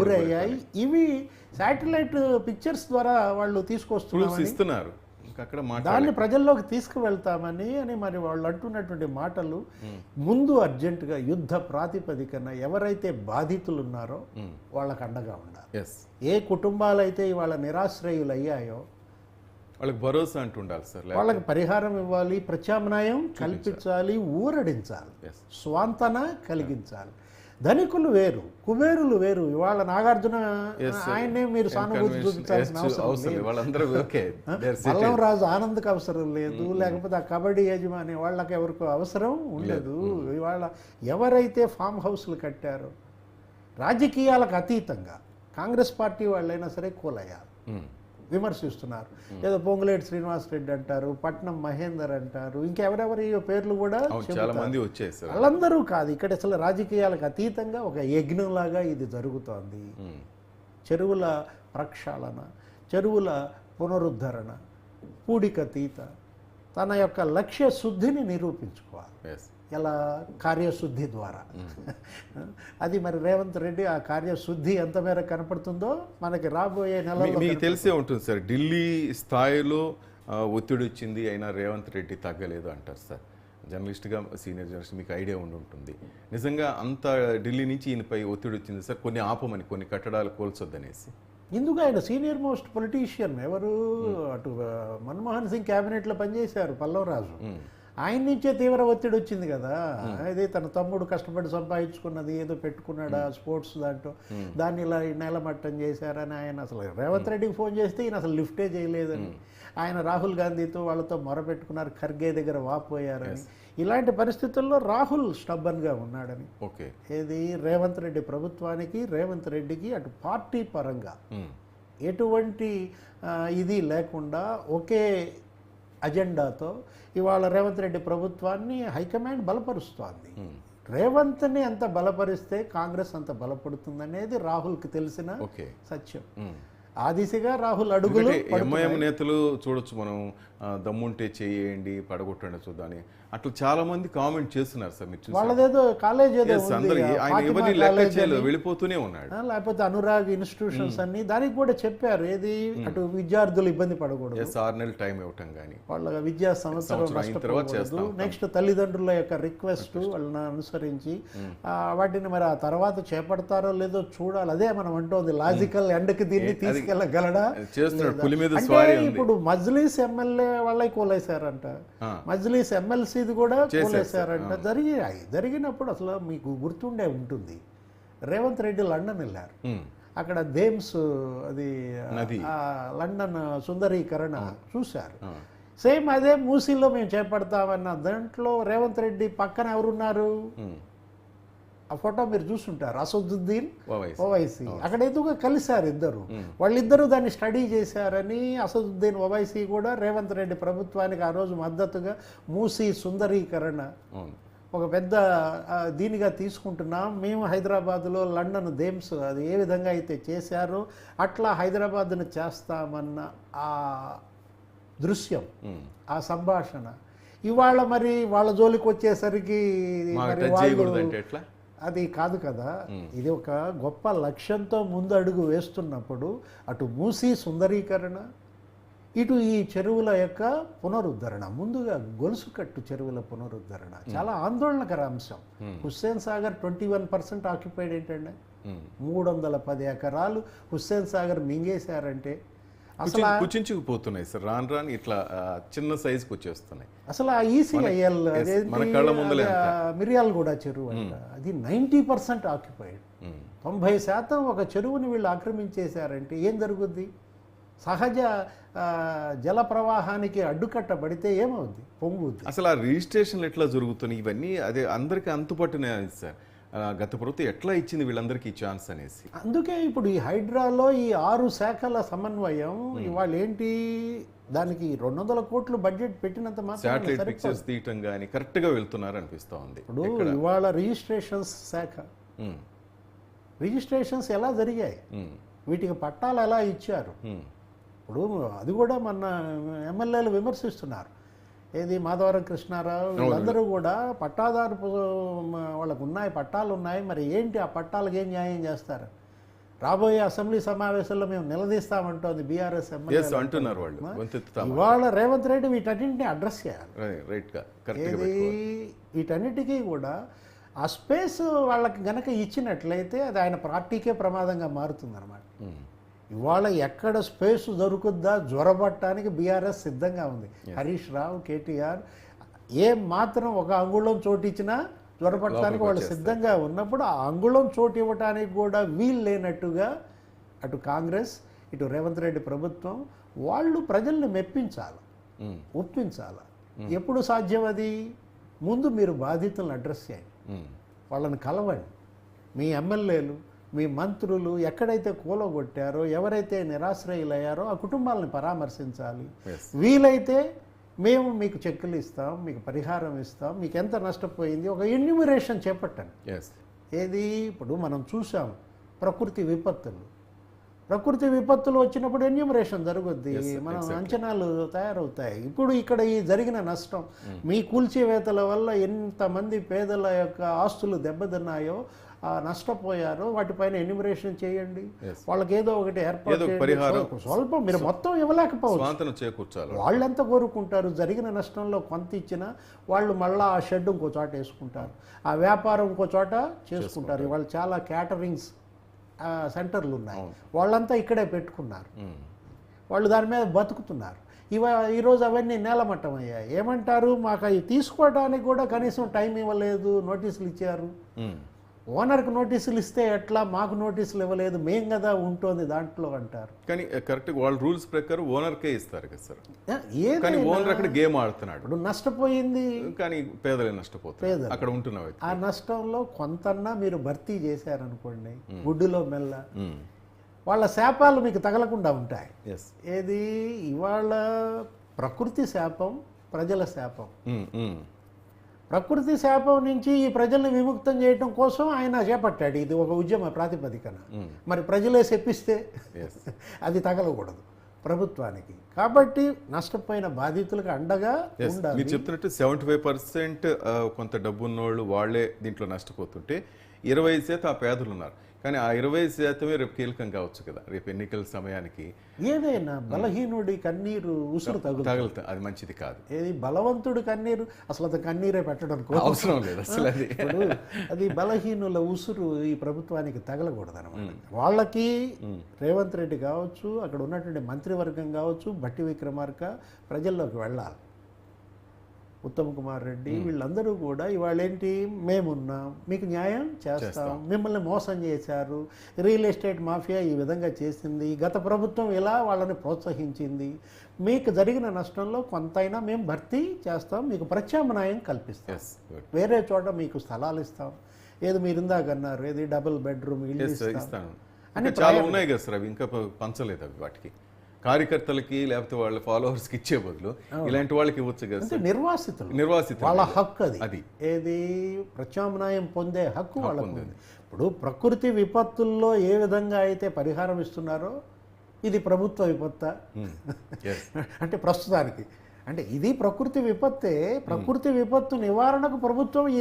గురయ్యాయి. ఇవి satellite pictures ద్వారా వాళ్ళు తీసుకొస్తున్నారు, ఇస్తున్నారు. దాన్ని ప్రజల్లోకి తీసుకువెళ్తామని మరి వాళ్ళు అంటున్నటువంటి మాటలు ముందు అర్జెంటుగా యుద్ధ ప్రాతిపదికన ఎవరైతే బాధితులు ఉన్నారో వాళ్ళకు అండగా ఉండాలి. ఏ కుటుంబాలైతే ఇవాళ నిరాశ్రయులు అయ్యాయో వాళ్ళకి భరోసా అంటుండాలి సార్, వాళ్ళకి పరిహారం ఇవ్వాలి, ప్రత్యామ్నాయం కల్పించాలి, ఊరడించాలి, స్వాంతన కలిగించాలి. ధనికులు వేరు, కుబేరులు వేరు. ఇవాళ నాగార్జున ఆయన్నే మీరు సానుభూతి చూపించాల్సిన అవసరం లేదు. పల్లం రాజు ఆనంద్కి అవసరం లేదు, లేకపోతే ఆ కబడ్డీ యజమాని వాళ్ళకి ఎవరికి అవసరం ఉండదు. ఇవాళ ఎవరైతే ఫామ్ హౌస్లు కట్టారో రాజకీయాలకు అతీతంగా కాంగ్రెస్ పార్టీ వాళ్ళైనా సరే కూలయ్యారు, విమర్శిస్తున్నారు. ఏదో పొంగులేటి శ్రీనివాస్ రెడ్డి అంటారు, పట్నం మహేందర్ అంటారు, ఇంకెవరెవరి పేర్లు కూడా వాళ్ళందరూ కాదు. ఇక్కడ అసలు రాజకీయాలకు అతీతంగా ఒక యజ్ఞంలాగా ఇది జరుగుతోంది. చెరువుల ప్రక్షాళన, చెరువుల పునరుద్ధరణ, పూడికతీత, తన యొక్క లక్ష్య శుద్ధిని నిరూపించుకోవాలి. ఎలా? కార్యశుద్ధి ద్వారా. అది మరి రేవంత్ రెడ్డి ఆ కార్యశుద్ధి ఎంత మేర కనపడుతుందో మనకి రాబోయే నెలలో మీకు తెలిసే ఉంటుంది సార్. ఢిల్లీ స్థాయిలో ఒత్తిడి వచ్చింది, అయినా రేవంత్ రెడ్డి తగ్గలేదు అంటారు సార్. జర్నలిస్ట్గా, సీనియర్ జర్నలిస్ట్ మీకు ఐడియా ఉంటుంది. నిజంగా అంత ఢిల్లీ నుంచి ఈయనపై ఒత్తిడి వచ్చింది సార్, కొన్ని ఆపమని, కొన్ని కట్టడాలు కోల్చొద్దనేసి. ఇందుకు ఆయన సీనియర్ మోస్ట్ పొలిటీషియన్. ఎవరు? అటు మన్మోహన్ సింగ్ క్యాబినెట్లో పనిచేశారు పల్లవ్ రాజు. ఆయన నుంచే తీవ్ర ఒత్తిడి వచ్చింది కదా. అదే తన తమ్ముడు కష్టపడి సంపాదించుకున్నది ఏదో పెట్టుకున్నాడా స్పోర్ట్స్ దాంట్లో, దాన్ని ఇలా నేలమట్టం చేశారని ఆయన అసలు రేవంత్ రెడ్డికి ఫోన్ చేస్తే ఈయన అసలు లిఫ్టే చేయలేదని ఆయన రాహుల్ గాంధీతో వాళ్ళతో మొరపెట్టుకున్నారు, ఖర్గే దగ్గర వాపోయారని. ఇలాంటి పరిస్థితుల్లో రాహుల్ స్టబ్బన్గా ఉన్నాడని, ఏది రేవంత్ రెడ్డి ప్రభుత్వానికి, రేవంత్ రెడ్డికి అటు పార్టీ పరంగా ఎటువంటి ఇది లేకుండా ఒకే అజెండాతో ఇవాళ రేవంత్ రెడ్డి ప్రభుత్వాన్ని హైకమాండ్ బలపరుస్తోంది. రేవంత్ని ఎంత బలపరిస్తే కాంగ్రెస్ అంత బలపడుతుందనేది రాహుల్కి తెలిసిన సత్యం. ఆ దిశగా రాహుల్ అడుగులు. ఎంఐఎం నేతలు చూడొచ్చు మనం, దమ్ముంటే చేయండి, పడగొట్టండి చూద్దాని, అట్లా చాలా మంది కామెంట్ చేస్తున్నారు సార్. మీరు వాళ్ళదేదో కాలేజ్ ఏదో వెళ్ళిపోతూనే ఉన్నాడు, లేకపోతే అనురాగ్ ఇన్స్టిట్యూషన్స్ అన్ని దానికి కూడా చెప్పారు. ఏది? అటు విద్యార్థులు ఇబ్బంది పడకూడదు, 6 నెలలు టైం ఇవ్వటం కానీ, వాళ్ళ విద్యా సంవత్సరం నెక్స్ట్ తల్లిదండ్రుల యొక్క రిక్వెస్ట్ వాళ్ళని అనుసరించి వాటిని మరి ఆ తర్వాత చేపడతారో లేదో చూడాలి. అదే మనం అంటోంది, లాజికల్ ఎండ్కి దీన్ని తీసుకెళ్ళగలడా. ఇప్పుడు మజ్లీస్ ఎమ్మెల్యే వాళ్ళకి కూలేశారంట, మజ్లీస్ ఎమ్మెల్సీ కూడా కూలేశారంట. జరిగినప్పుడు అసలు మీకు గుర్తుండే ఉంటుంది, రేవంత్ రెడ్డి లండన్ వెళ్ళారు. అక్కడ థేమ్స్ అది లండన్ సుందరీకరణ చూశారు. సేమ్ అదే మూసీలో మేము చేపడతామన్న దాంట్లో రేవంత్ రెడ్డి పక్కన ఎవరున్నారు? ఆ ఫోటో మీరు చూస్తుంటారు, అసదుద్దీన్ ఓవైసీ. అక్కడ ఎందుకు కలిశారు ఇద్దరు, వాళ్ళిద్దరూ దాన్ని స్టడీ చేశారని అసదుద్దీన్ ఓవైసీ కూడా రేవంత్ రెడ్డి ప్రభుత్వానికి ఆ రోజు మద్దతుగా మూసీ సుందరీకరణ ఒక పెద్ద దీనిగా తీసుకుంటున్నాం మేము, హైదరాబాద్లో లండన్ థేమ్స్ అది ఏ విధంగా అయితే చేశారో అట్లా హైదరాబాద్ను చేస్తామన్న ఆ దృశ్యం, ఆ సంభాషణ ఇవాళ మరి వాళ్ళ జోలికి వచ్చేసరికి అది కాదు కదా. ఇది ఒక గొప్ప లక్ష్యంతో ముందు అడుగు వేస్తున్నప్పుడు అటు మూసీ సుందరీకరణ, ఇటు ఈ చెరువుల యొక్క పునరుద్ధరణ, ముందుగా గొలుసు కట్టు చెరువుల పునరుద్ధరణ చాలా ఆందోళనకర అంశం. హుస్సేన్ సాగర్ 21% ఆక్యుపైడ్ ఏంటండి, 310 ఎకరాలు హుస్సేన్ సాగర్ మింగేశారంటే అసలు కుచించుకుపోతున్నాయి సార్, రాను రాను ఇట్లా చిన్న సైజుకి వచ్చేస్తున్నాయి. అసలు ఆ ఈసీఐఎల్ మిర్యాలగూడ చెరువు అంట, అది 90% ఆక్యుపైడ్. 90% ఒక చెరువుని వీళ్ళు ఆక్రమించేశారంటే ఏం జరుగుద్ది? సహజ జల ప్రవాహానికి అడ్డుకట్టబడితే ఏమవుద్ది? పొంగుద్ది. అసలు ఆ రిజిస్ట్రేషన్లు ఎట్లా జరుగుతున్నాయి ఇవన్నీ, అదే అందరికీ అంతుపట్టినాయి సార్. గత ప్రభుత్వం ఎట్లా ఇచ్చింది వీళ్ళందరికీ ఛాన్స్ అనేసి. అందుకే ఇప్పుడు ఈ హైడ్రాలో ఈ 6 శాఖల సమన్వయం ఇవాళ ఏంటి, దానికి 200 కోట్లు బడ్జెట్ పెట్టినంత శాటిలైట్ పిక్చర్స్ తీయటం కానీ కరెక్ట్గా వెళ్తున్నారు అనిపిస్తూ ఉంది. ఇప్పుడు ఇవాళ రిజిస్ట్రేషన్స్ శాఖ, రిజిస్ట్రేషన్స్ ఎలా జరిగాయి, వీటికి పట్టాలు ఎలా ఇచ్చారు, ఇప్పుడు అది కూడా మన ఎమ్మెల్యేలు విమర్శిస్తున్నారు. ఏది మాధవరం కృష్ణారావు వీళ్ళందరూ కూడా పట్టాదారు వాళ్ళకు ఉన్నాయి, పట్టాలు ఉన్నాయి, మరి ఏంటి ఆ పట్టాలకు ఏం న్యాయం చేస్తారు? రాబోయే అసెంబ్లీ సమావేశాల్లో మేము నిలదీస్తామంటోంది బీఆర్ఎస్ ఎమ్మెల్యే అంటున్నారు వాళ్ళు గొంతెత్తుతాం. ఇవాళ రేవంత్ రెడ్డి వీటన్నింటినీ అడ్రస్ చేయాలి. రైట్గా ఏది వీటన్నిటికీ కూడా ఆ స్పేస్ వాళ్ళకి గనక ఇచ్చినట్లయితే అది ఆయన పార్టీకే ప్రమాదంగా మారుతుంది అనమాట. ఇవాళ ఎక్కడ స్పేస్ దొరుకుద్దా జ్వరపట్టడానికి బీఆర్ఎస్ సిద్ధంగా ఉంది. హరీష్ రావు, కేటీఆర్ ఏం మాత్రం ఒక అంగుళం చోటు ఇచ్చినా జ్వరపట్టడానికి వాళ్ళు సిద్ధంగా ఉన్నప్పుడు ఆ అంగుళం చోటు ఇవ్వటానికి కూడా వీలు లేనట్టుగా అటు కాంగ్రెస్ ఇటు రేవంత్ రెడ్డి ప్రభుత్వం వాళ్ళు ప్రజల్ని మెప్పించాలి, ఒప్పించాలి. ఎప్పుడు సాధ్యం అది? ముందు మీరు బాధితులను అడ్రస్ చేయండి, వాళ్ళని కలవండి. మీ ఎమ్మెల్యేలు, మీ మంత్రులు ఎక్కడైతే కూలగొట్టారో, ఎవరైతే నిరాశ్రయులయ్యారో ఆ కుటుంబాలను పరామర్శించాలి. వీలైతే మేము మీకు చెక్కులు ఇస్తాం, మీకు పరిహారం ఇస్తాం, మీకు ఎంత నష్టపోయింది ఒక ఎన్యూమరేషన్ చేపట్టండి. ఏది ఇప్పుడు మనం చూసాం ప్రకృతి విపత్తులు వచ్చినప్పుడు ఎన్యూమరేషన్ జరుగుద్ది, మనం అంచనాలు తయారవుతాయి. ఇప్పుడు ఇక్కడ ఈ జరిగిన నష్టం మీ కూల్చివేతల వల్ల ఎంతమంది పేదల యొక్క ఆస్తులు దెబ్బతిన్నాయో, నష్టపోయారో వాటిపైన ఎన్యూమరేషన్ చేయండి. వాళ్ళకి ఏదో ఒకటి ఏర్పాటు స్వల్పం, మీరు మొత్తం ఇవ్వలేకపోవచ్చు. వాళ్ళు ఎంత కోరుకుంటారు? జరిగిన నష్టంలో కొంత ఇచ్చినా వాళ్ళు మళ్ళీ ఆ షెడ్ ఇంకో చోట వేసుకుంటారు, ఆ వ్యాపారం ఇంకో చోట చేసుకుంటారు. వాళ్ళు చాలా క్యాటరింగ్స్ సెంటర్లు ఉన్నాయి, వాళ్ళంతా ఇక్కడే పెట్టుకున్నారు, వాళ్ళు దాని మీద బతుకుతున్నారు. ఈరోజు అవన్నీ నేలమట్టం అయ్యాయి. ఏమంటారు? మాకు అవి తీసుకోవడానికి కూడా కనీసం టైం ఇవ్వలేదు, నోటీసులు ఇచ్చారు. ఓనర్కి నోటీసులు ఇస్తే ఎట్లా, మాకు నోటీసులు ఇవ్వలేదు, మేం కదా ఉంటుంది దాంట్లో అంటారు. కానీ కరెక్ట్ వాళ్ళ రూల్స్ ప్రకారం ఓనర్కే ఇస్తారు కదా సార్. కానీ ఓనర్ అక్కడ గేమ్ ఆడుతున్నాడు. ఇప్పుడు నష్టపోయింది కానీ పేదలే నష్టపోతారు అక్కడ ఉంటున్నావు. ఆ నష్టంలో కొంతన్నా మీరు భర్తీ చేశారనుకోండి, గుడ్డులో మెల్ల వాళ్ళ శాపాలు మీకు తగలకుండా ఉంటాయి. ఏది ఇవాళ ప్రకృతి శాపం, ప్రజల శాపం. ప్రకృతి శాపం నుంచి ఈ ప్రజల్ని విముక్తం చేయడం కోసం ఆయన చేపట్టాడు ఇది ఒక ఉద్యమ ప్రాతిపదికన. మరి ప్రజలే చెప్పిస్తే అది తగలకూడదు ప్రభుత్వానికి. కాబట్టి నష్టపోయిన బాధితులకు అండగా ఉండాలి. మీరు చెప్తున్నట్టు 75% కొంత డబ్బు ఉన్నోళ్ళు వాళ్ళే దీంట్లో నష్టపోతుంటే 20% ఆ పేదలు ఉన్నారు. కానీ ఆ 20% రేపు కీలకం కావచ్చు కదా, రేపు ఎన్నికల సమయానికి. ఏదైనా బలహీనుడి కన్నీరు ఉసురు తగులుతా, అది మంచిది కాదు. ఏది బలవంతుడి కన్నీరు అసలు అది కన్నీరే పెట్టడం అవసరం లేదు అసలు. అది బలహీనుల ఉసురు ఈ ప్రభుత్వానికి తగలకూడదు అనమాట. వాళ్ళకి రేవంత్ రెడ్డి కావచ్చు, అక్కడ ఉన్నటువంటి మంత్రివర్గం కావచ్చు, భట్టి విక్రమార్క ప్రజల్లోకి వెళ్ళాలి. ఉత్తమ్ కుమార్ రెడ్డి వీళ్ళందరూ కూడా ఇవాళ ఏంటి, మేమున్నాం, మీకు న్యాయం చేస్తాం, మిమ్మల్ని మోసం చేశారు, రియల్ ఎస్టేట్ మాఫియా ఈ విధంగా చేసింది, గత ప్రభుత్వం ఇలా వాళ్ళని ప్రోత్సహించింది, మీకు జరిగిన నష్టంలో కొంతైనా మేము భర్తీ చేస్తాం, మీకు ప్రత్యామ్నాయం కల్పిస్తాం, వేరే చోట మీకు స్థలాలు ఇస్తాం. ఏది మీరు ఇందాక అన్నారు, ఏది డబుల్ బెడ్రూమ్ ఇల్లు ఇస్తాం అని చాలా ఉన్నాయి కదా సార్. అవి ఇంకా పంచలేదు అవి వాటికి కార్యకర్తలకి లేకపోతే వాళ్ళ ఫాలోవర్స్కి ఇచ్చే బదులు ఇలాంటి వాళ్ళకి ఇవ్వచ్చు కదా. నిర్వాసితులు వాళ్ళ హక్కు అది. ఏది ప్రత్యామ్నాయం పొందే హక్కు వాళ్ళకు ఉంది. ఇప్పుడు ప్రకృతి విపత్తుల్లో ఏ విధంగా అయితే పరిహారం ఇస్తున్నారో ఇది ప్రభుత్వ విపత్తా అంటే ప్రస్తుతానికి, అంటే ఇది ప్రకృతి విపత్తే. ప్రకృతి విపత్తు నివారణకు ప్రభుత్వం ఈ